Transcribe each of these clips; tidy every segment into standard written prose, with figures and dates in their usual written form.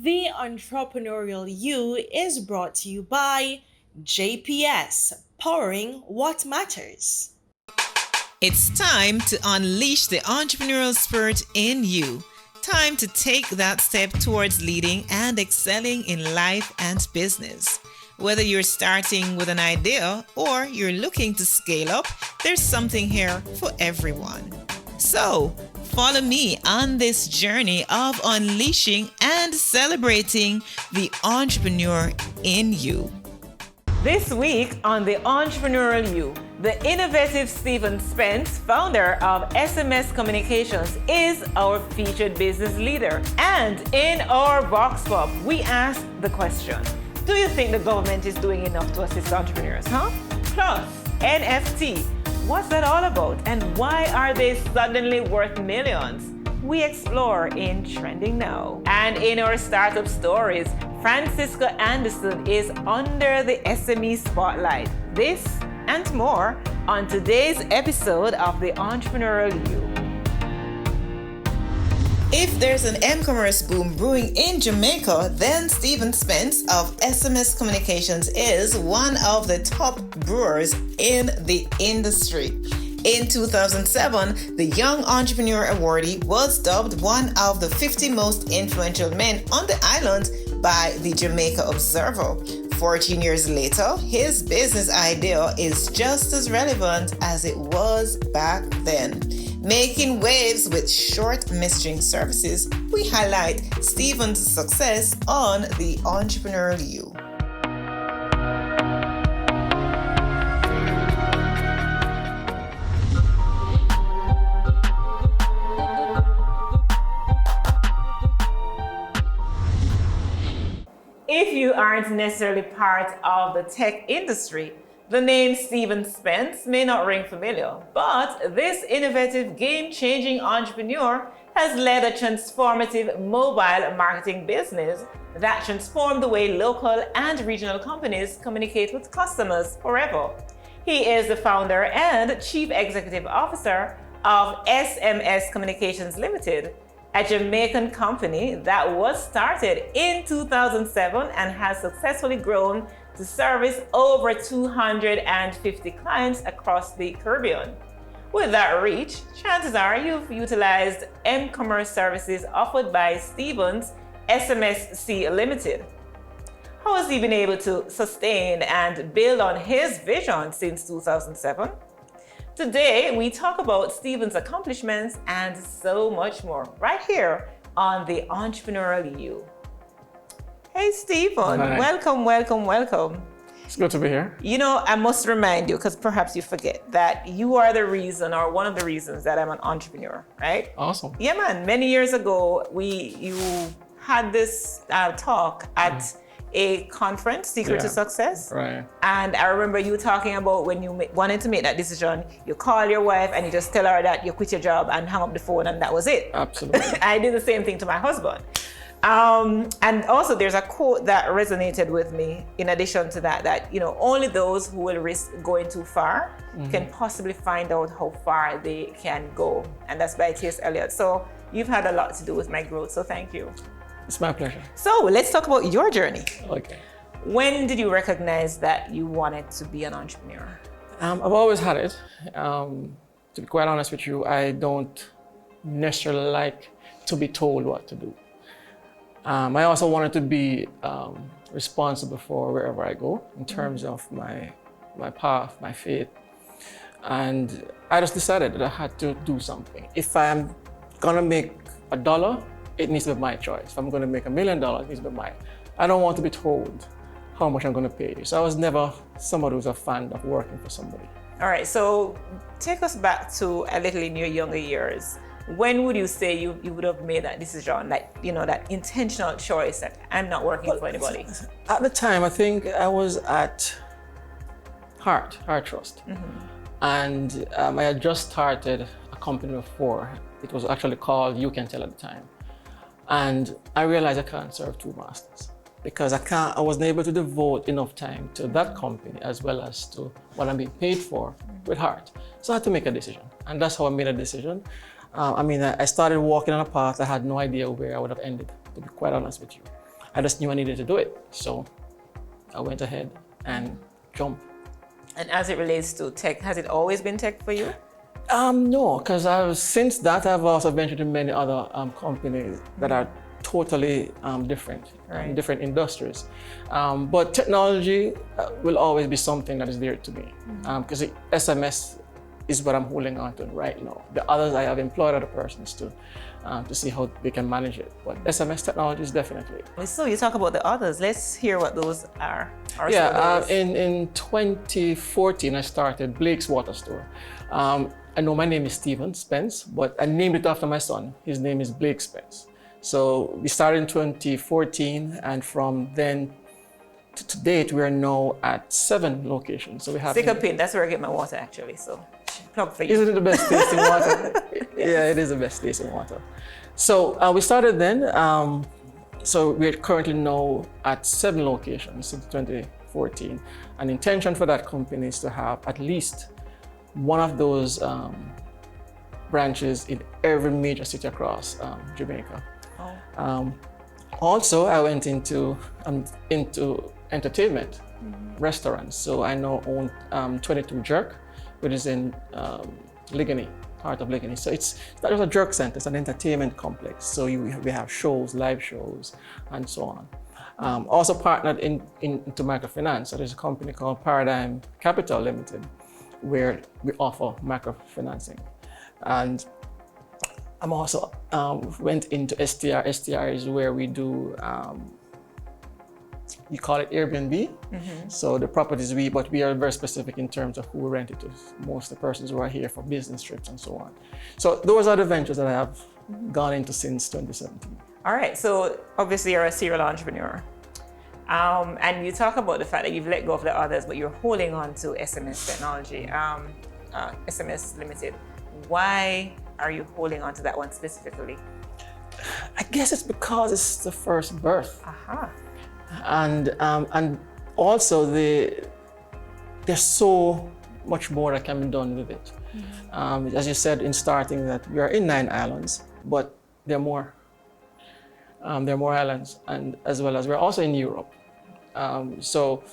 The Entrepreneurial You is brought to you by JPS, powering what matters. It's time to unleash the entrepreneurial spirit in you. Time to take that step towards leading and excelling in life and business. Whether you're starting with an idea or you're looking to scale up, there's something here for everyone. So, follow me on this journey of unleashing and celebrating the entrepreneur in you. This week on the Entrepreneurial You, the innovative Stephen Spence, founder of SMS Communications, is our featured business leader. And in our Vox Pop, we ask the question, do you think the government is doing enough to assist entrepreneurs, Plus, NFT, what's that all about? And why are they suddenly worth millions? We explore in Trending Now. And in our startup stories, Francisco Anderson is under the SME spotlight. This and more on today's episode of the Entrepreneurial You. If there's an Mcommerce boom brewing in Jamaica, then Stephen Spence of SMS Communications is one of the top brewers in the industry. In 2007, the Young Entrepreneur Awardee was dubbed one of the 50 most influential men on the island by the Jamaica Observer. 14 years later, his business idea is just as relevant as it was back then. Making waves with short messaging services, we highlight Stephen's success on the Entrepreneurial You. If you aren't necessarily part of the tech industry, the name Stephen Spence may not ring familiar, but this innovative, game-changing entrepreneur has led a transformative mobile marketing business that transformed the way local and regional companies communicate with customers forever. He is the founder and chief executive officer of SMS Communications Limited, a Jamaican company that was started in 2007 and has successfully grown to service over 250 clients across the Caribbean. With that reach, chances are you've utilized Mcommerce services offered by Stephen's SMSC Limited. How has he been able to sustain and build on his vision since 2007? Today, we talk about Stephen's accomplishments and so much more right here on the Entrepreneurial You. Hey, Stephen. Hi. Welcome. It's good to be here. You know, I must remind you, because perhaps you forget, that you are the reason or one of the reasons that I'm an entrepreneur, right? Awesome. Yeah, man. Many years ago, you had this talk at a conference, Secret to Success. Right. And I remember you talking about when you wanted to make that decision, you call your wife and you just tell her that you quit your job and hang up the phone and that was it. Absolutely. I did the same thing to my husband. And also there's a quote that resonated with me in addition to that, only those who will risk going too far can possibly find out how far they can go. And that's by T.S. Eliot. So you've had a lot to do with my growth, so thank you. It's my pleasure. So let's talk about your journey. Okay. When did you recognize that you wanted to be an entrepreneur? I've always had it. To be quite honest with you, I don't necessarily like to be told what to do. I also wanted to be responsible for wherever I go in terms of my path, my faith. And I just decided that I had to do something. If I'm gonna make $1, it needs to be my choice. If I'm gonna make $1 million, it needs to be mine. I don't want to be told how much I'm gonna pay you. So I was never somebody who's a fan of working for somebody. All right, so take us back to a little in your younger years. When would you say you would have made that decision, that intentional choice that I'm not working for anybody? At the time, I think I was at Heart Trust. And I had just started a company before. It was actually called You Can Tell at the time. And I realized I can't serve two masters because I wasn't able to devote enough time to that company as well as to what I'm being paid for with Heart. So I had to make a decision. And that's how I made a decision. I started walking on a path I had no idea where I would have ended, to be quite honest with you. I just knew I needed to do it. So I went ahead and jumped. And as it relates to tech, has it always been tech for you? No, because since that I've also ventured in many other companies that are totally different, different industries. But technology will always be something that is dear to me, because SMS is what I'm holding on to right now. The others I have employed other persons to see how they can manage it. But SMS technology is definitely. So you talk about the others. Let's hear what those are. In 2014 I started Blake's Water Store. I know my name is Stephen Spence, but I named it after my son. His name is Blake Spence. So we started in 2014, and from then to date, we are now at 7 locations. So we have. Stick a pin. That's where I get my water, actually. So plug for you. Isn't it the best tasting water? Yeah, it is the best tasting water. So we started then. So we're currently now at 7 locations since 2014. An intention for that company is to have at least one of those branches in every major city across Jamaica. Also, I went into entertainment, restaurants. So I now own 22 Jerk, which is in Ligony, heart of Ligony. So it's not just a jerk center, it's an entertainment complex. So we have shows, live shows, and so on. Also partnered into microfinance. So there's a company called Paradigm Capital Limited, where we offer microfinancing. And I'm also went into STR. STR is where we do, you call it Airbnb. So the properties but we are very specific in terms of who we rent it to. Most of the persons who are here for business trips and so on. So those are the ventures that I have gone into since 2017. All right, so obviously you're a serial entrepreneur. And you talk about the fact that you've let go of the others, but you're holding on to SMS technology, SMS Limited. Why are you holding on to that one specifically? I guess it's because it's the first birth. And also there's so much more that can be done with it. As you said in starting that we are in 9 islands, but there are more. There are more islands, and as well as we're also in Europe. So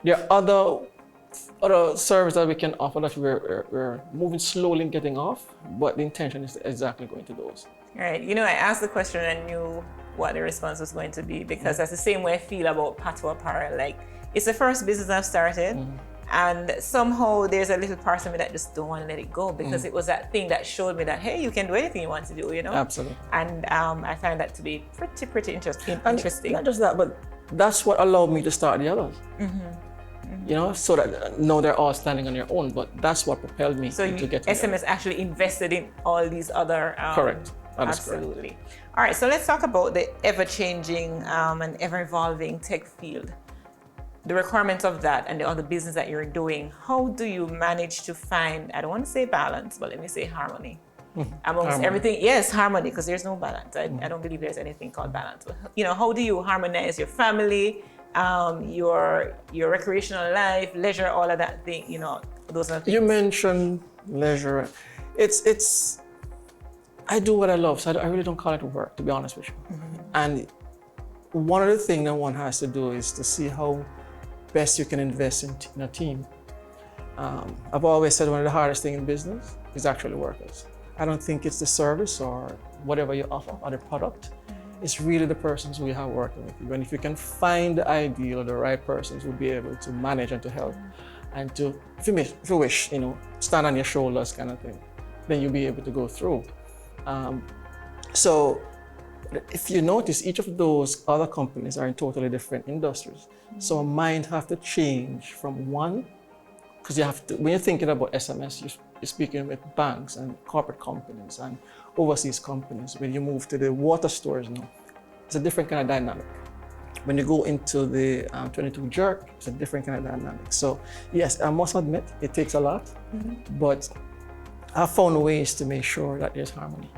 there are other services that we can offer that we're moving slowly and getting off, but the intention is exactly going to those. All right, I asked the question and knew what the response was going to be, because that's the same way I feel about Pato Apparel. Like, it's the first business I've started, and somehow there's a little part of me that just don't want to let it go, because it was that thing that showed me that, hey, you can do anything you want to do, Absolutely. And I find that to be pretty interesting. Not just that, but that's what allowed me to start the others. So that now they're all standing on their own, but that's what propelled me to get to SMS actually invested in all these other... Correct. Absolutely. All right, so let's talk about the ever-changing and ever-evolving tech field. The requirements of that and the other business that you're doing. How do you manage to find, I don't want to say balance, but let me say harmony amongst everything? Yes, harmony, because there's no balance. I don't believe there's anything called balance. But, how do you harmonize your family, your recreational life, leisure, all of that thing, those are things. You mentioned leisure. It's I do what I love, so I really don't call it work, to be honest with you. And one of the things that one has to do is to see how best you can invest in a team. I've always said one of the hardest things in business is actually workers. I don't think it's the service or whatever you offer or the product. It's really the persons who you have working with you. And if you can find the ideal or the right persons who will be able to manage and to help and to, if you wish, stand on your shoulders kind of thing, then you'll be able to go through. So if you notice, each of those other companies are in totally different industries. So a mind have to change from one, because you have to, when you're thinking about SMS, you're speaking with banks and corporate companies and overseas companies. When you move to the water stores now, it's a different kind of dynamic. When you go into the 22 Jerk, it's a different kind of dynamic. So yes, I must admit, it takes a lot, but I found ways to make sure that there's harmony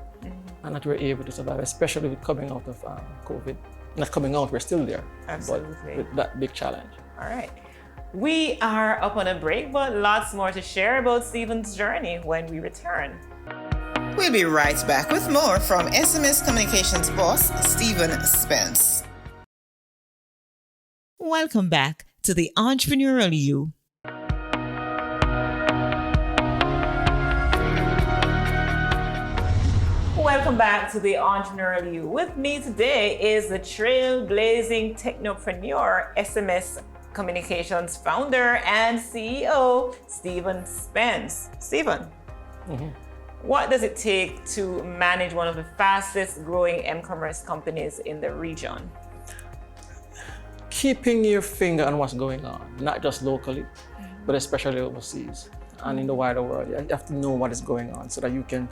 and that we're able to survive, especially with coming out of COVID. Not coming out, we're still there. Absolutely. But with that big challenge. All right. We are up on a break, but lots more to share about Stephen's journey when we return. We'll be right back with more from SMS Communications boss, Stephen Spence. Welcome back to the Entrepreneurial You. Welcome back to the Entrepreneurial You. With me today is the trailblazing technopreneur, SMS Communications founder and CEO, Stephen Spence. Stephen, what does it take to manage one of the fastest growing Mcommerce companies in the region? Keeping your finger on what's going on, not just locally, but especially overseas and in the wider world. You have to know what is going on so that you can,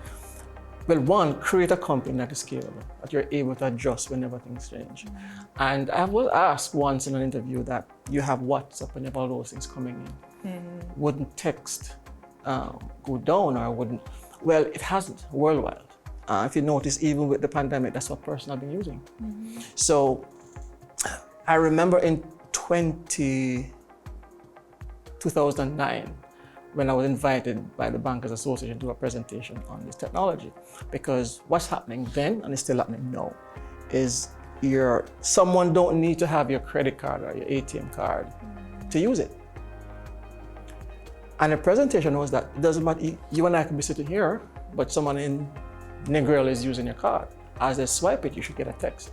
well, one, create a company that is scalable, that you're able to adjust whenever things change. And I was asked once in an interview that you have WhatsApp and you have all those things coming in. Wouldn't text go down or wouldn't? Well, it hasn't worldwide. If you notice, even with the pandemic, that's what person have been using. So I remember in 2009, when I was invited by the Bankers Association to do a presentation on this technology, because what's happening then, and it's still happening now, is someone don't need to have your credit card or your ATM card to use it. And the presentation was that it doesn't matter, you and I can be sitting here, but someone in Negril is using your card. As they swipe it, you should get a text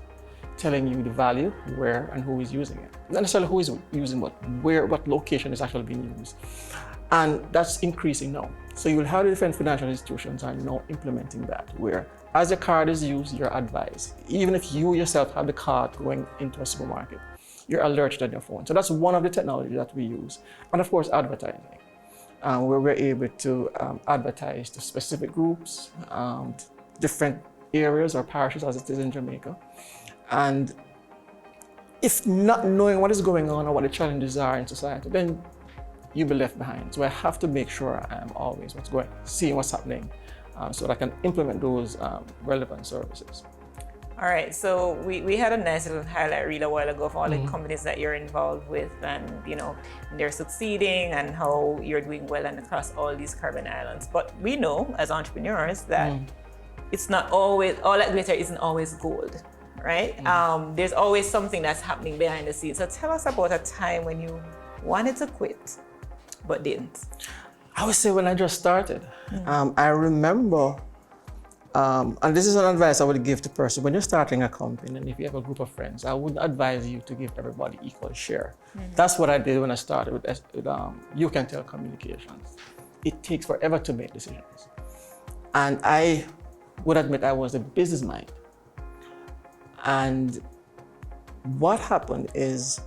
telling you the value, where, and who is using it. Not necessarily who is using what, where, what location is actually being used. And that's increasing now. So you will have the different financial institutions are now implementing that, where as your card is used, you're advised. Even if you yourself have the card going into a supermarket, you're alerted on your phone. So that's one of the technologies that we use. And of course, advertising, where we're able to advertise to specific groups, different areas or parishes as it is in Jamaica. And if not knowing what is going on or what the challenges are in society, then you'll be left behind. So I have to make sure I'm always seeing what's happening so that I can implement those relevant services. All right, so we had a nice little highlight reel a while ago of all the companies that you're involved with and, they're succeeding and how you're doing well and across all these Caribbean islands. But we know as entrepreneurs that it's not always, all that glitter isn't always gold, right? There's always something that's happening behind the scenes. So tell us about a time when you wanted to quit, but didn't. I would say when I just started, I remember, and this is an advice I would give to person, when you're starting a company and if you have a group of friends, I would advise you to give everybody equal share. That's what I did when I started with You Can Tell Communications. It takes forever to make decisions. And I would admit I was a business mind. And what happened is,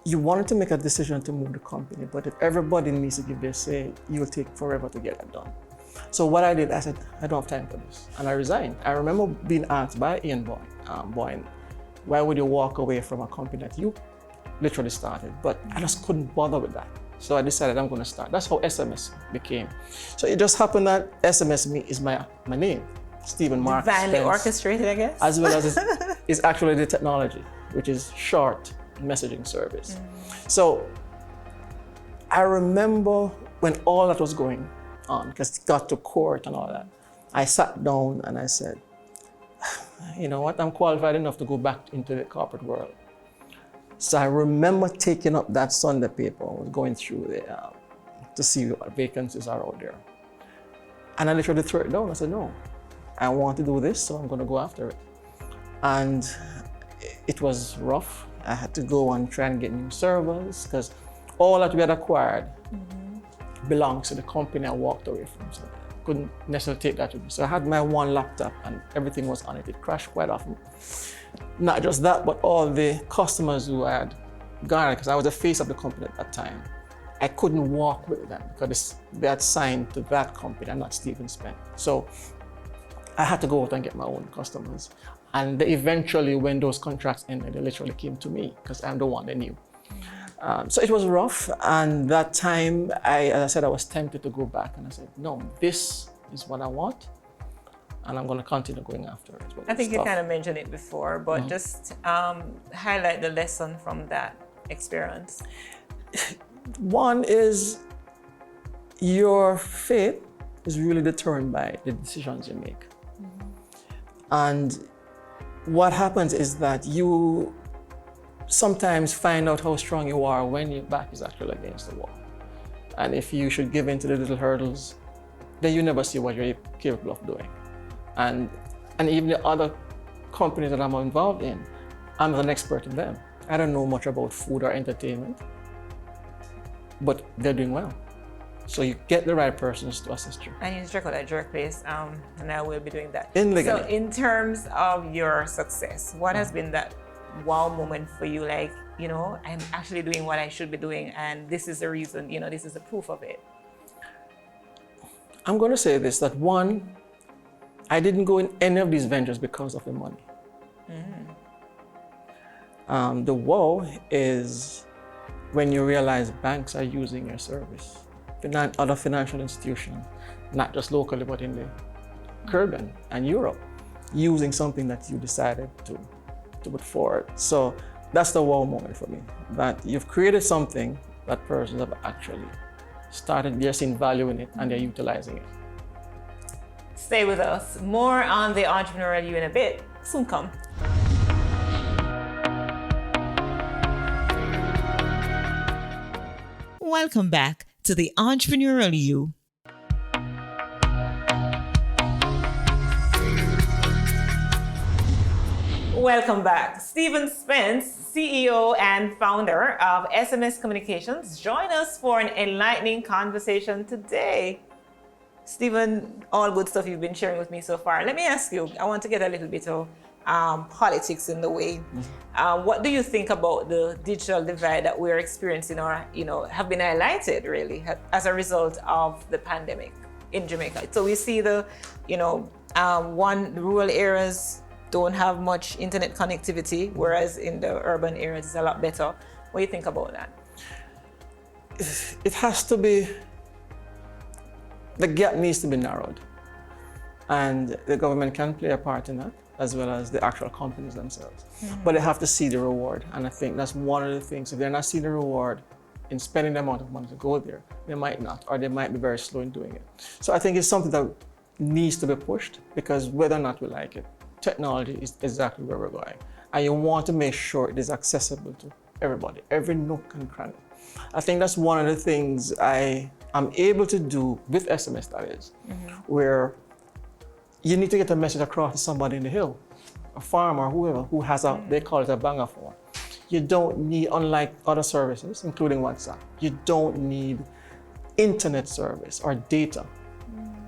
you wanted to make a decision to move the company, but if everybody needs to give their say, you'll take forever to get that done. So what I did, I said, I don't have time for this, and I resigned. I remember being asked by Ian Boyne, why would you walk away from a company that you literally started? But I just couldn't bother with that. So I decided I'm going to start. That's how SMS became. So it just happened that SMS is my name, Stephen Mark Divinely Spence, orchestrated, I guess. as well as it's actually the technology, which is short messaging service. So I remember when all that was going on, because it got to court and all that, I sat down and I said, you know what, I'm qualified enough to go back into the corporate world. So I remember taking up that Sunday paper, I was going through there to see what vacancies are out there. And I literally threw it down. I said, no, I want to do this, so I'm going to go after it. And it was rough. I had to go and try and get new servers because all that we had acquired belongs to the company I walked away from. So I couldn't necessarily take that with me. So I had my one laptop and everything was on it. It crashed quite often. Not just that, but all the customers who I had garnered, because I was the face of the company at that time, I couldn't walk with them because they had signed to that company and not Stephen Spence. So I had to go out and get my own customers. And eventually, when those contracts ended, they literally came to me because I'm the one they knew. So it was rough. And that time, as I said, I was tempted to go back. And I said, no, this is what I want. And I'm going to continue going after it. I think you kind of mentioned it before, but just highlight the lesson from that experience. One is your fate is really determined by the decisions you make. And what happens is that you sometimes find out how strong you are when your back is actually against the wall. And if you should give in to the little hurdles, then you never see what you're capable of doing. And even the other companies that I'm involved in, I'm not an expert in them. I don't know much about food or entertainment, but they're doing well. So you get the right persons to assist you. And you check out that jerk place, and I will be doing that. Illegally. So in terms of your success, what has been that wow moment for you? Like, you know, I'm actually doing what I should be doing, and this is the reason, you know, this is the proof of it. I'm going to say this, that one, I didn't go in any of these ventures because of the money. The wow is when you realize banks are using your service, other financial institutions, not just locally, but in the Caribbean and Europe, using something that you decided to put forward. So that's the wow moment for me, that you've created something that persons have actually started, they're seeing value in it and they're utilizing it. Stay with us. More on the Entrepreneurial You in a bit. Soon come. Welcome back to the Entrepreneurial You. Welcome back. Stephen Spence, CEO and founder of SMS Communications, join us for an enlightening conversation today. Stephen, all good stuff you've been sharing with me so far. Let me ask you, I want to get a little bit of politics in the way. What do you think about the digital divide that we're experiencing, or have been highlighted really as a result of the pandemic in Jamaica? So we see the rural areas don't have much internet connectivity, whereas in the urban areas it's a lot better. What do you think about that? It has to be, the gap needs to be narrowed, and the government can play a part in that, as well as the actual companies themselves. But they have to see the reward, and I think that's one of the things. If they're not seeing the reward in spending the amount of money to go there, they might not, or they might be very slow in doing it. So I think it's something that needs to be pushed, because whether or not we like it, technology is exactly where we're going. And you want to make sure it is accessible to everybody, every nook and cranny. I think that's one of the things I am able to do with SMS, that is, where you need to get a message across to somebody in the hill, a farmer, whoever, who has they call it a banger phone. You don't need, unlike other services, including WhatsApp, you don't need internet service or data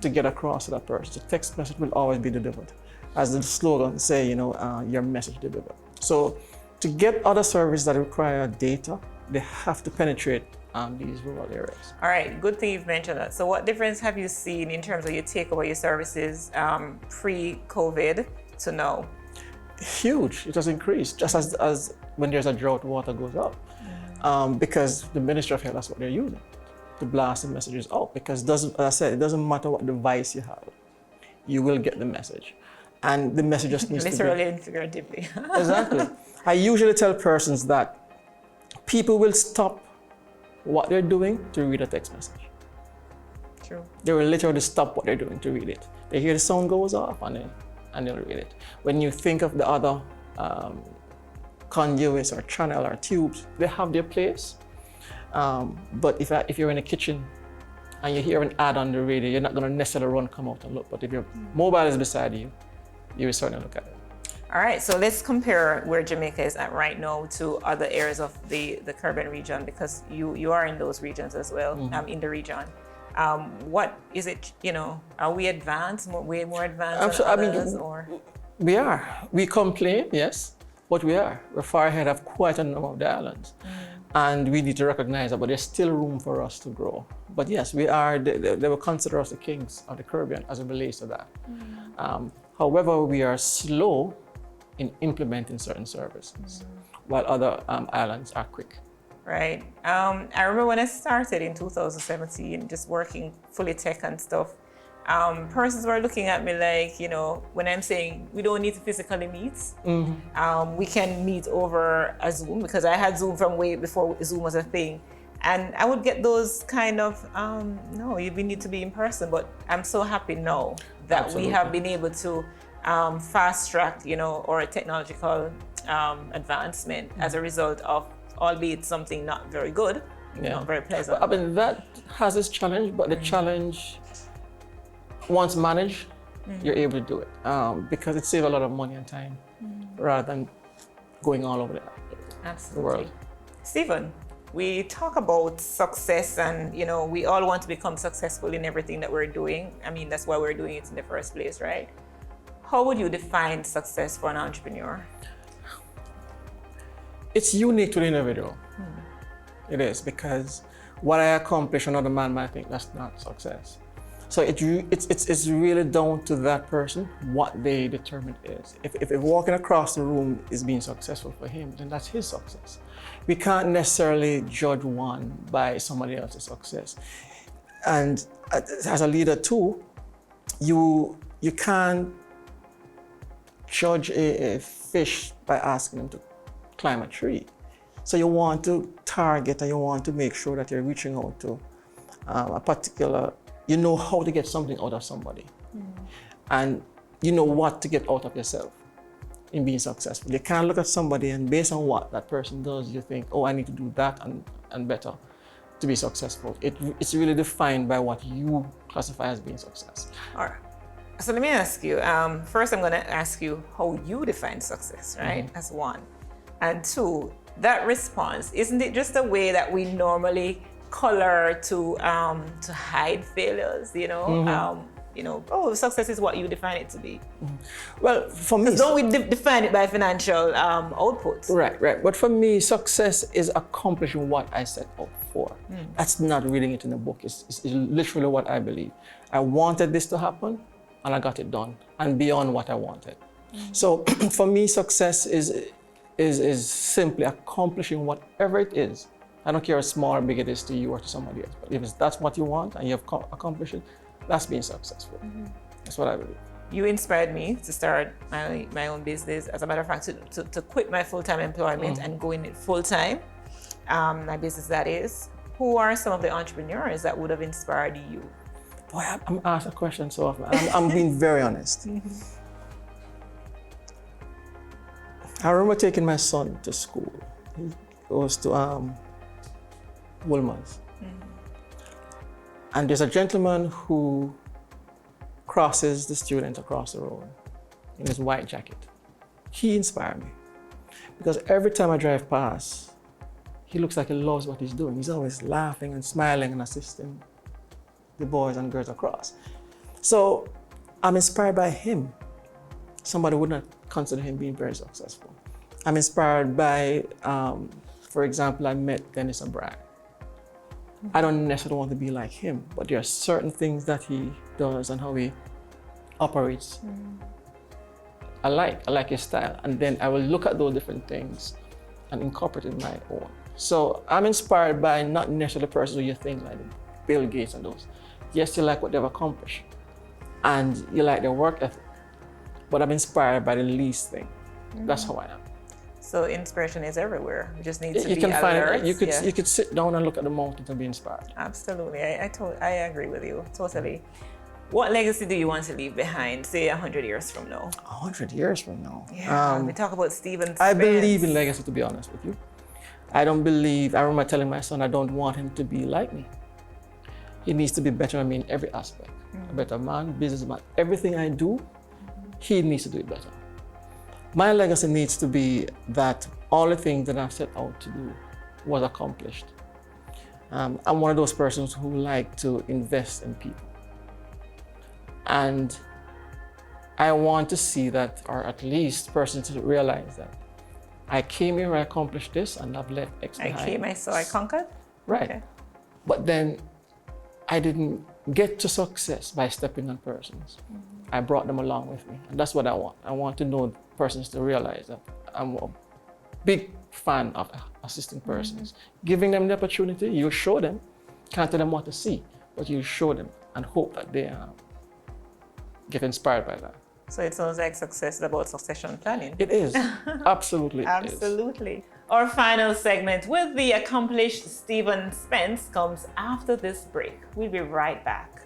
to get across to that person. The text message will always be delivered. As the slogan say, your message delivered. So to get other services that require data, they have to penetrate these rural areas. All right, good thing you've mentioned that. So what difference have you seen in terms of your take over your services pre-COVID to now? Huge, it has increased. Just as when there's a drought, water goes up. Because the Ministry of Health, that's what they're using to blast the messages out. Because as I said, it doesn't matter what device you have, you will get the message. And the message just needs literally to be... and figuratively. Exactly. I usually tell persons that people will stop what they're doing to read a text message. True. They will literally stop what they're doing to read it. They hear the sound goes off and they'll read it. When you think of the other conduits or channel or tubes, they have their place. But if you're in a kitchen and you hear an ad on the radio, you're not going to necessarily come out and look. But if your mobile is beside you, you will certainly look at it. All right, so let's compare where Jamaica is at right now to other areas of the Caribbean region, because you are in those regions as well, in the region. What is it, are we advanced, way more advanced than others, or? We are. We complain, yes, but we are. We're far ahead of quite a number of the islands. And we need to recognize that, but there's still room for us to grow. But yes, we are, they will consider us the kings of the Caribbean as it relates to that. However, we are slow in implementing certain services, while other islands are quick. Right. I remember when I started in 2017, just working fully tech and stuff, persons were looking at me like, when I'm saying we don't need to physically meet, we can meet over a Zoom, because I had Zoom from way before Zoom was a thing. And I would get those kind of, no, we need to be in person. But I'm so happy now that we have been able to fast track, or a technological advancement as a result of, albeit something not very good, not very pleasant. But, I mean, that has its challenge, but the challenge, once managed, you're able to do it because it saves a lot of money and time rather than going all over the world. Stephen, we talk about success and, we all want to become successful in everything that we're doing. I mean, that's why we're doing it in the first place, right? How would you define success for an entrepreneur? It's unique to the individual. It is, because what I accomplish, another man might think that's not success. So it's really down to that person what they determine is. If walking across the room is being successful for him, then that's his success. We can't necessarily judge one by somebody else's success. And as a leader too, you can't judge a fish by asking him to climb a tree. So you want to target and you want to make sure that you're reaching out to a particular, you know how to get something out of somebody. And you know what to get out of yourself in being successful. You can't look at somebody and based on what that person does, you think, oh, I need to do that and better to be successful. It's really defined by what you classify as being success. All right. So let me ask you, first I'm going to ask you how you define success, right? As one. And two, that response, isn't it just a way that we normally color to hide failures, oh, success is what you define it to be. Well, for me, don't we define it by financial output? Right. But for me, success is accomplishing what I set out for. That's not reading it in a book. It's literally what I believe. I wanted this to happen, and I got it done, and beyond what I wanted. So for me, success is simply accomplishing whatever it is. I don't care how small or big it is to you or to somebody else, but if that's what you want and you've accomplished it, that's being successful. That's what I believe. You inspired me to start my own business. As a matter of fact, to quit my full-time employment and go in it full-time, my business that is. Who are some of the entrepreneurs that would have inspired you? Boy, I'm asked a question so often. I'm being very honest. I remember taking my son to school. He goes to Woolman's. And there's a gentleman who crosses the student across the road in his white jacket. He inspired me because every time I drive past, he looks like he loves what he's doing. He's always laughing and smiling and assisting the boys and girls across. So I'm inspired by him. Somebody would not consider him being very successful. I'm inspired by, for example, I met Dennis and Brad. I don't necessarily want to be like him, but there are certain things that he does and how he operates. I like his style. And then I will look at those different things and incorporate it in my own. So I'm inspired by not necessarily the person who you think like Bill Gates and those. Yes, you like what they've accomplished and you like their work ethic, but I'm inspired by the least thing. That's how I am. So inspiration is everywhere. You just need to be can alert. Find it. You could sit down and look at the mountains and be inspired. Absolutely. I agree with you totally. What legacy do you want to leave behind, say 100 years from now? 100 years from now? Yeah, we talk about Stephen Spence. I believe in legacy, to be honest with you. I remember telling my son I don't want him to be like me. He needs to be better than me in every aspect. A better man, businessman, everything I do, he needs to do it better. My legacy needs to be that all the things that I've set out to do was accomplished. I'm one of those persons who like to invest in people. And I want to see that, or at least persons to realize that I came here, I accomplished this, and I've left X behind. I came, I saw, I conquered? Right. Okay. But then I didn't get to success by stepping on persons. I brought them along with me. And that's what I want. I want to know persons to realize that I'm a big fan of assisting persons. Giving them the opportunity, you show them, can't tell them what to see, but you show them and hope that they get inspired by that. So it sounds like success is about succession planning. It is. Absolutely. Absolutely. Our final segment with the accomplished Stephen Spence comes after this break. We'll be right back.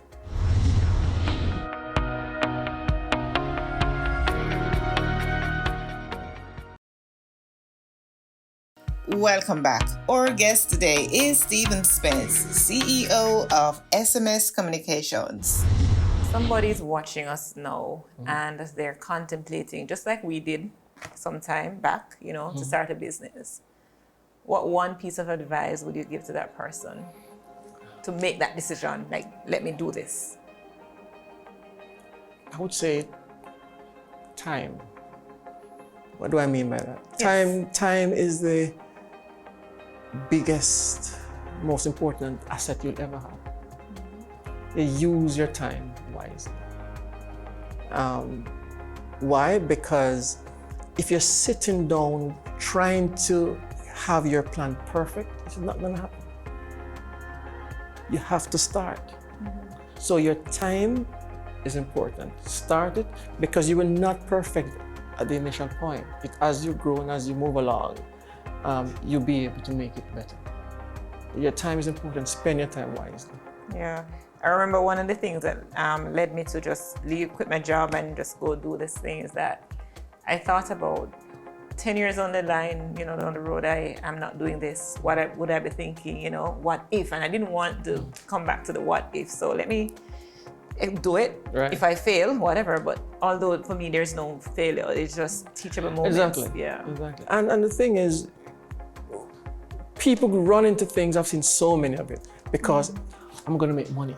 Welcome back. Our guest today is Stephen Spence, CEO of SMS Communications. Somebody's watching us now and they're contemplating, just like we did some time back, to start a business. What one piece of advice would you give to that person to make that decision, like, let me do this? I would say time. What do I mean by that? Yes. Time is the biggest, most important asset you'll ever have. You use your time wisely. Why? Because if you're sitting down trying to have your plan perfect, it's not going to happen. You have to start. So your time is important. Start it, because you will not perfect at the initial point. As you grow and as you move along, you'll be able to make it better. Your time is important. Spend your time wisely. Yeah. I remember one of the things that led me to just quit my job and just go do this thing is that I thought about 10 years on the line, down the road, I'm not doing this. What would I be thinking, what if? And I didn't want to come back to the what if. So let me do it. Right. If I fail, whatever. But although for me, there's no failure. It's just teachable moments. Exactly. Yeah. Exactly. And the thing is, people run into things, I've seen so many of it, because I'm going to make money.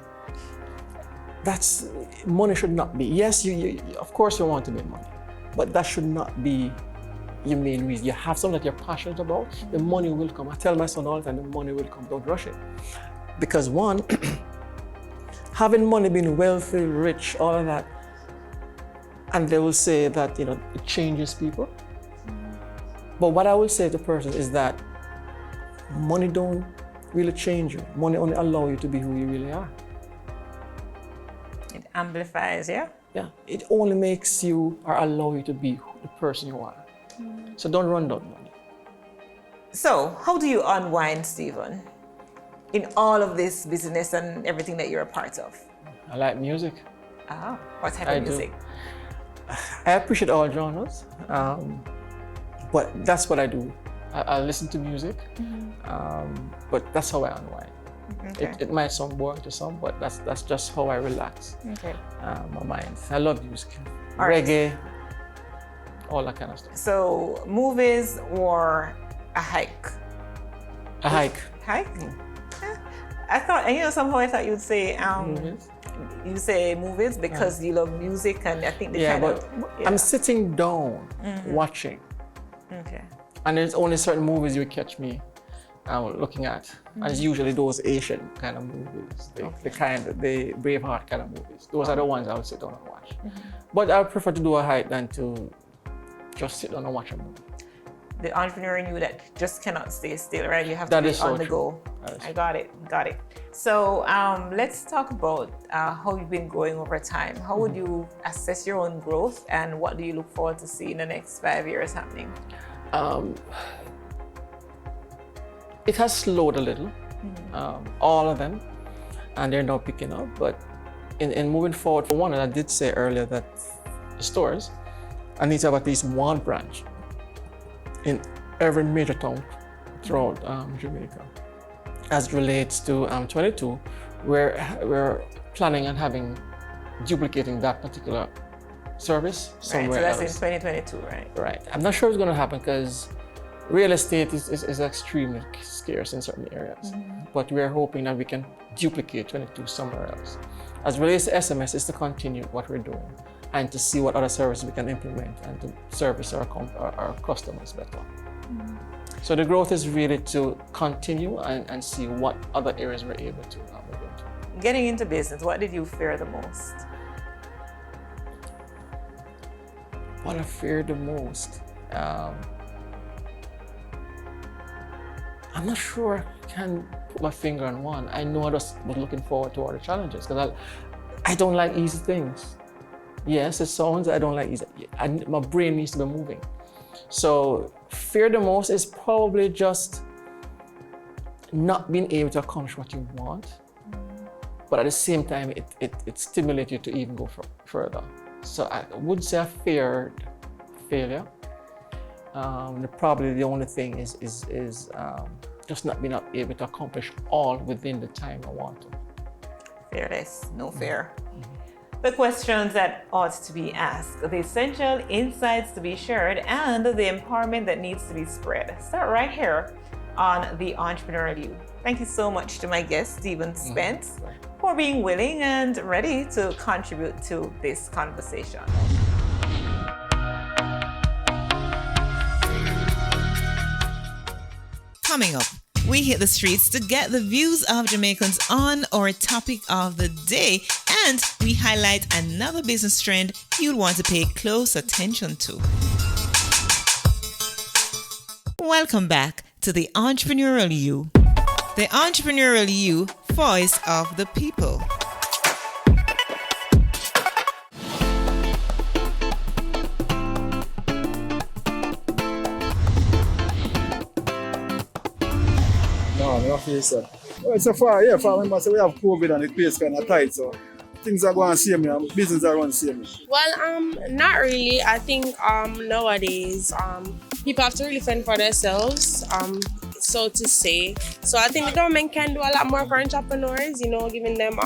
Money should not be. Yes, you of course you want to make money, but that should not be your main reason. You have something that you're passionate about, the money will come. I tell my son all the time, the money will come, don't rush it. Because one, having money, being wealthy, rich, all of that, and they will say that, it changes people. But what I will say to the person is that money don't really change you. Money only allows you to be who you really are. It amplifies, yeah? Yeah, it only makes you or allow you to be the person you are. So don't run down money. So, how do you unwind, Stephen, in all of this business and everything that you're a part of? I like music. Ah, what type I of do. music? I appreciate all genres, but that's what I do. I listen to music, but that's how I unwind. Okay. It might sound boring to some, but that's just how I relax Okay. my mind. I love music, Artist. reggae, all that kind of stuff. So, movies or a hike? A hike. Hike? I thought, somehow I thought you'd say, Movies. you say movies because you love music, and I think Yeah, but I'm sitting down watching, Okay. and there's only certain movies you catch me looking at, and it's usually those Asian kind of movies, the Braveheart kind of movies. Those are the ones I would sit down and watch. But I prefer to do a hike than to just sit down and watch a movie. The entrepreneur in you that just cannot stay still, right? You have That to be is so on the true. go. I got it. So let's talk about how you've been growing over time. How would you assess your own growth, and what do you look forward to see in the next 5 years happening? It has slowed a little, all of them, and they're now picking up. But in moving forward, for one, I did say earlier that the stores, I need to have at least one branch in every major town throughout Jamaica. As it relates to 22, we're planning on duplicating that particular service somewhere right, so else. that's in 2022, right? Right. I'm not sure it's going to happen because real estate is extremely scarce in certain areas. But we're hoping that we can duplicate 22 somewhere else. As it relates to SMS, is to continue what we're doing and to see what other services we can implement and to service our customers better. So the growth is really to continue and see what other areas we're able to move into. Getting into business, what did you fear the most? What I fear the most? I'm not sure I can put my finger on one. I know I just was looking forward to all the challenges because I don't like easy things. Yes, it sounds I don't like easy. My brain needs to be moving. So fear the most is probably just not being able to accomplish what you want, but at the same time, it stimulates you to even go further. So I would say I feared failure, Probably the only thing is just not being able to accomplish all within the time I want to. Fearless, no fear. The questions that ought to be asked, the essential insights to be shared, and the empowerment that needs to be spread. Start right here on the Entrepreneurial You. Thank you so much to my guest, Stephen Spence, for being willing and ready to contribute to this conversation. Coming up, we hit the streets to get the views of Jamaicans on our topic of the day, and we highlight another business trend you'll want to pay close attention to. Welcome back to the Entrepreneurial You. The Entrepreneurial You, voice of the people. No, sir. Well, so far, for remember, so we have COVID and the place kind of tight, so things are going same, business are going same. Well, not really. I think nowadays people have to really fend for themselves, so to say. So I think the government can do a lot more for entrepreneurs, giving them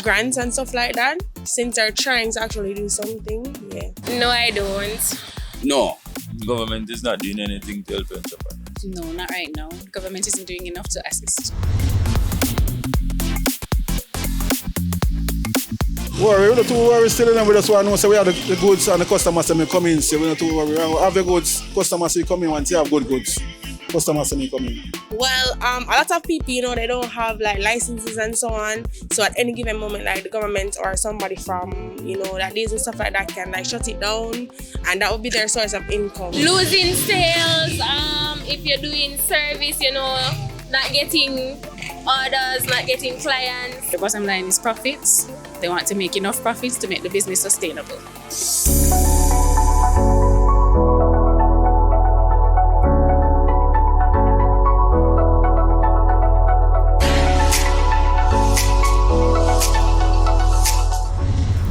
grants and stuff like that, since they're trying to actually do something. Yeah. No, I don't. No, the government is not doing anything to help entrepreneurs. No, not right now. The government isn't doing enough to assist. We don't worry still in them. We just want to know, so we have the goods and the customers that may come in. So we don't worry. We have the goods, customers will come in once you have good goods. Customers may come in. Well, a lot of people, they don't have licenses and so on. So at any given moment, the government or somebody from, that deals and stuff like that can shut it down, and that would be their source of income. Losing sales, if you're doing service, not getting orders, not getting clients. The bottom line is profits. They want to make enough profits to make the business sustainable.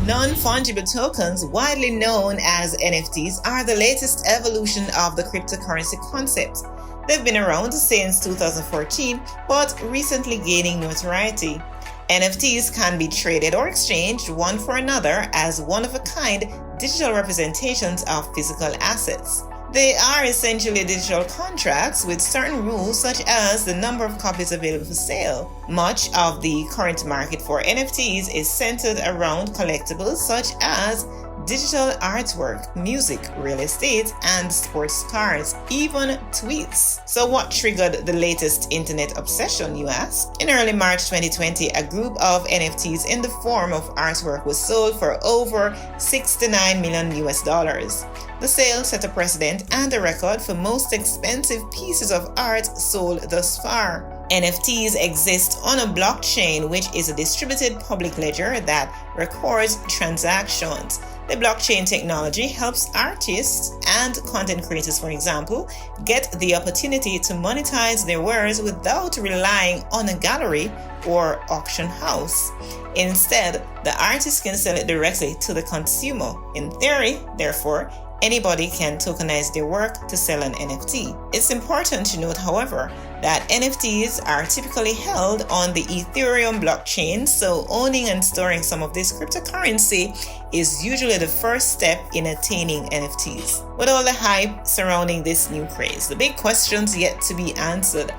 Non-fungible tokens, widely known as NFTs, are the latest evolution of the cryptocurrency concept. They've been around since 2014, but recently gaining notoriety. NFTs can be traded or exchanged one for another as one-of-a-kind digital representations of physical assets. They are essentially digital contracts with certain rules, such as the number of copies available for sale. Much of the current market for NFTs is centered around collectibles such as digital artwork, music, real estate, and sports cars, even tweets. So what triggered the latest internet obsession, you ask? In early March 2020, a group of NFTs in the form of artwork was sold for over $69 million. The sale set a precedent and a record for most expensive pieces of art sold thus far. NFTs exist on a blockchain, which is a distributed public ledger that records transactions. The blockchain technology helps artists and content creators, for example, get the opportunity to monetize their wares without relying on a gallery or auction house. Instead, the artist can sell it directly to the consumer. In theory, therefore, anybody can tokenize their work to sell an NFT. It's important to note, however, that NFTs are typically held on the Ethereum blockchain, so owning and storing some of this cryptocurrency is usually the first step in attaining NFTs. With all the hype surrounding this new craze, the big questions yet to be answered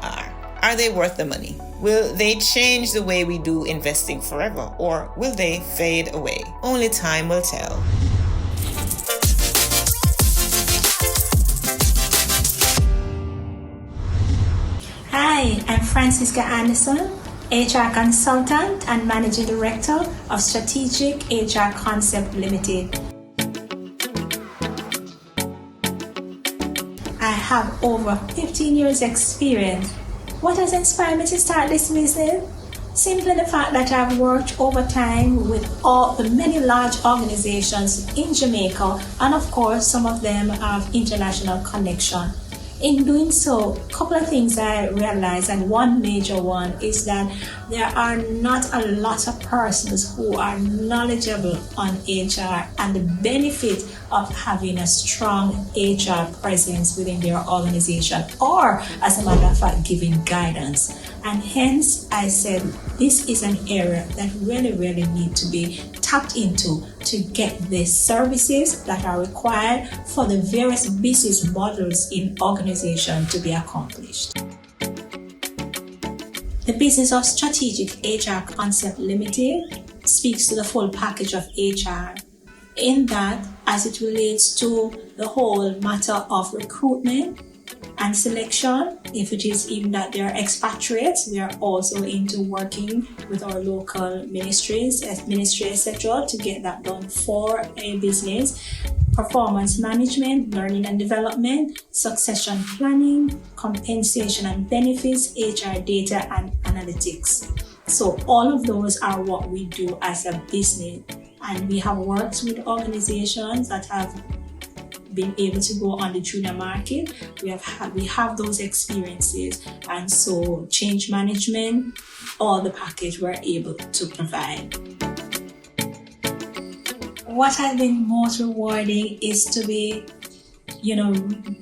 are they worth the money? Will they change the way we do investing forever, or will they fade away? Only time will tell. Hi, I'm Francisca Anderson, HR Consultant and Managing Director of Strategic HR Concept Limited. I have over 15 years experience. What has inspired me to start this business? Simply the fact that I've worked over time with all the many large organizations in Jamaica, and of course some of them have international connection. In doing so, a couple of things I realized, and one major one is that there are not a lot of persons who are knowledgeable on HR and the benefit of having a strong HR presence within their organization, or as a matter of fact, giving guidance. And hence, I said this is an area that really, really need to be tapped into to get the services that are required for the various business models in organization to be accomplished. The business of Strategic HR Concept Limited speaks to the full package of HR, in that as it relates to the whole matter of recruitment and selection. If it is even that they are expatriates, we are also into working with our local ministries, etc., to get that done for a business. Performance management, learning and development, succession planning, compensation and benefits, HR data and analytics. So all of those are what we do as a business, and we have worked with organizations that have been able to go on the junior market. We have those experiences, and so change management, all the package we're able to provide. What has been most rewarding is to be,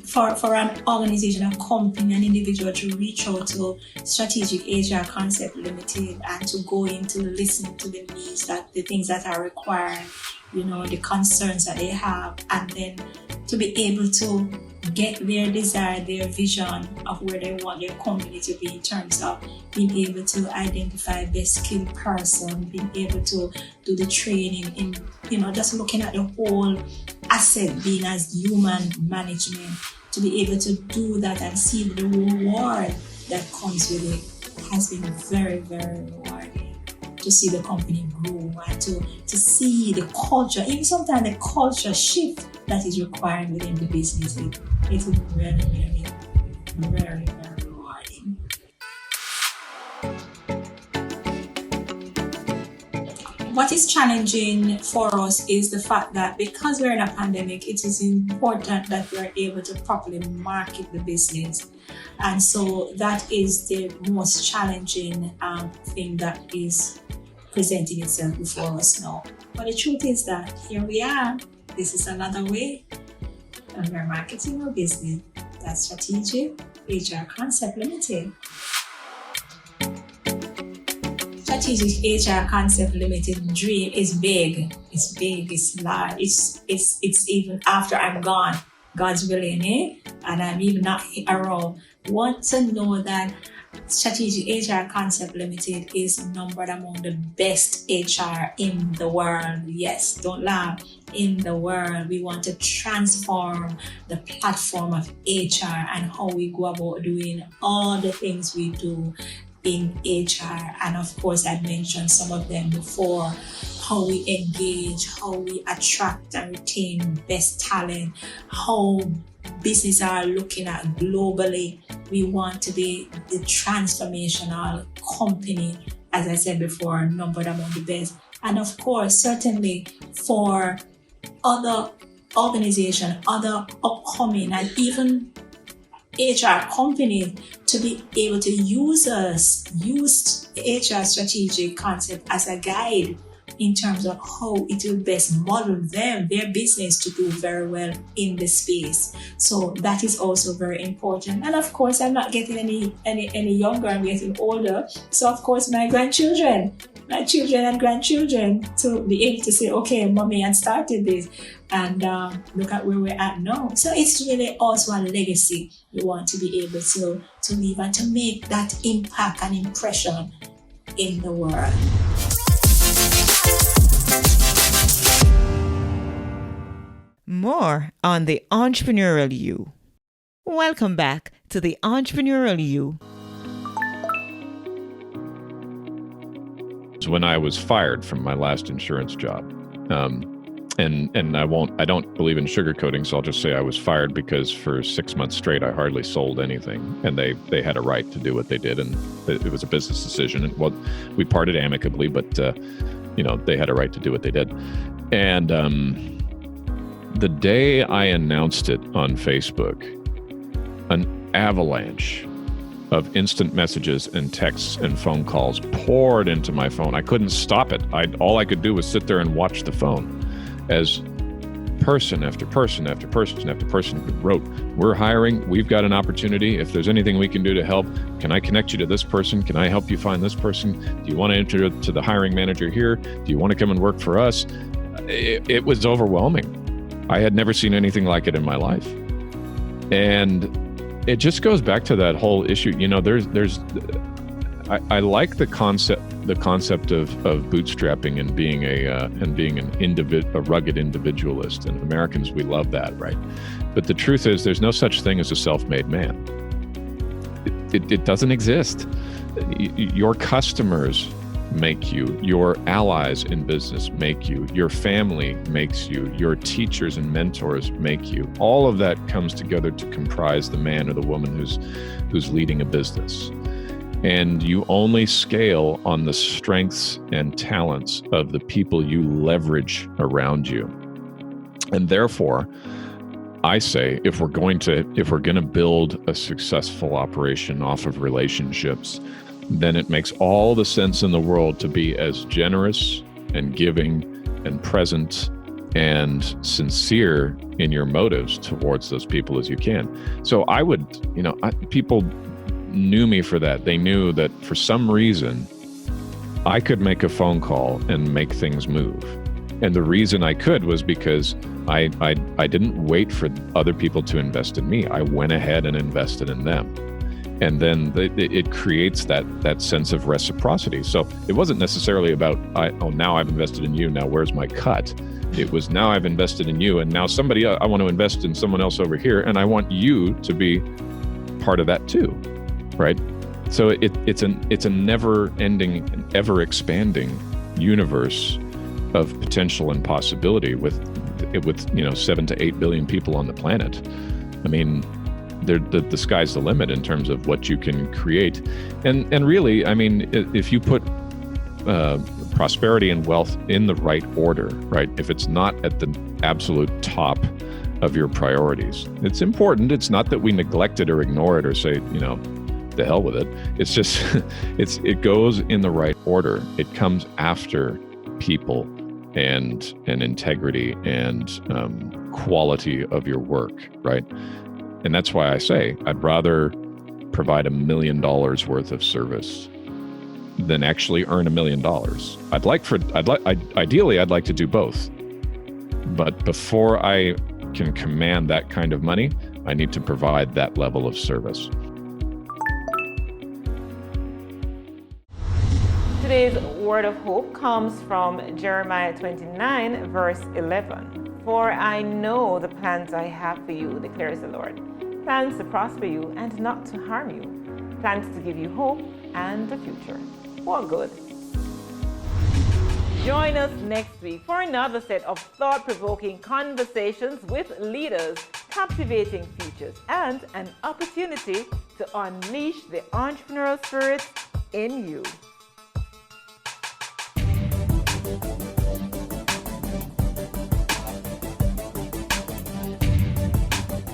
for an organization, a company, an individual to reach out to Strategic HR Concept Limited and to go into listen to the needs, the things that are required, the concerns that they have, and then to be able to get their desire, their vision of where they want their company to be in terms of being able to identify best skilled person, being able to do the training in, just looking at the whole asset being as human management, to be able to do that and see the reward that comes with it has been very, very rewarding. To see the company grow and to see the culture, even sometimes the culture shift that is required within the business. It is really, really, very, very rewarding. What is challenging for us is the fact that because we're in a pandemic, it is important that we're able to properly market the business. And so that is the most challenging thing that is presenting itself before us now. But the truth is that here we are. This is another way, and we're marketing our business. That's Strategic HR Concept Limited. Strategic HR Concept Limited dream is big. It's big. It's large. It's even after I'm gone. God's willing, and I'm even not around. Want to know that Strategic HR Concept Limited is numbered among the best HR in the world. Yes, don't laugh. In the world, we want to transform the platform of HR and how we go about doing all the things we do in HR. And of course, I mentioned some of them before. How we engage, how we attract and retain best talent, how businesses are looking at globally. We want to be the transformational company, as I said before, numbered among the best. And of course, certainly for other organizations, other upcoming and even HR companies to be able to use HR strategic concept as a guide in terms of how it will best model their business to do very well in the space. So that is also very important. And of course, I'm not getting any younger, I'm getting older. So of course, my children and grandchildren to be able to say, okay, mommy had started this, and look at where we're at now. So it's really also a legacy we want to be able to leave and to make that impact and impression in the world. More on the Entrepreneurial You. Welcome back to the Entrepreneurial You. When I was fired from my last insurance job, and I don't believe in sugarcoating, so I'll just say I was fired because for 6 months straight I hardly sold anything, and they had a right to do what they did, and it was a business decision. And well, we parted amicably, but they had a right to do what they did. And the day I announced it on Facebook, an avalanche of instant messages and texts and phone calls poured into my phone. I couldn't stop it. All I could do was sit there and watch the phone as person after person after person after person who wrote, we're hiring, we've got an opportunity. If there's anything we can do to help, can I connect you to this person? Can I help you find this person? Do you want to enter to the hiring manager here? Do you want to come and work for us? It was overwhelming. I had never seen anything like it in my life. And it just goes back to that whole issue. You know, I like the concept of bootstrapping and being a rugged individualist. And Americans, we love that, right? But the truth is, there's no such thing as a self-made man. It doesn't exist. Your customers make you, your allies in business make you, your family makes you, your teachers and mentors make you. All of that comes together to comprise the man or the woman who's leading a business. And you only scale on the strengths and talents of the people you leverage around you. And therefore, I say, if we're going to build a successful operation off of relationships, then it makes all the sense in the world to be as generous and giving and present and sincere in your motives towards those people as you can. So I would, people knew me for that. They knew that for some reason, I could make a phone call and make things move. And the reason I could was because I didn't wait for other people to invest in me. I went ahead and invested in them. And then it creates that sense of reciprocity. So it wasn't necessarily about, now I've invested in you, now where's my cut? It was, now I've invested in you, and now I want to invest in someone else over here, and I want you to be part of that too, right? So it's a never-ending, ever-expanding universe of potential and possibility with 7 to 8 billion people on the planet. I mean, the sky's the limit in terms of what you can create. And really, I mean, if you put prosperity and wealth in the right order, right? If it's not at the absolute top of your priorities, it's important. It's not that we neglect it or ignore it or say, the hell with it. It's just, it goes in the right order. It comes after people and integrity and quality of your work, right? And that's why I say I'd rather provide $1 million worth of service than actually earn $1 million. Ideally, I'd like to do both. But before I can command that kind of money, I need to provide that level of service. Today's word of hope comes from Jeremiah 29, verse 11. For I know the plans I have for you, declares the Lord. Plans to prosper you and not to harm you. Plans to give you hope and a future. What good? Join us next week for another set of thought-provoking conversations with leaders, captivating futures, and an opportunity to unleash the entrepreneurial spirit in you.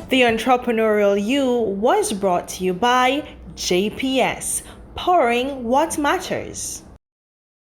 The Entrepreneurial You was brought to you by JPS, powering what matters.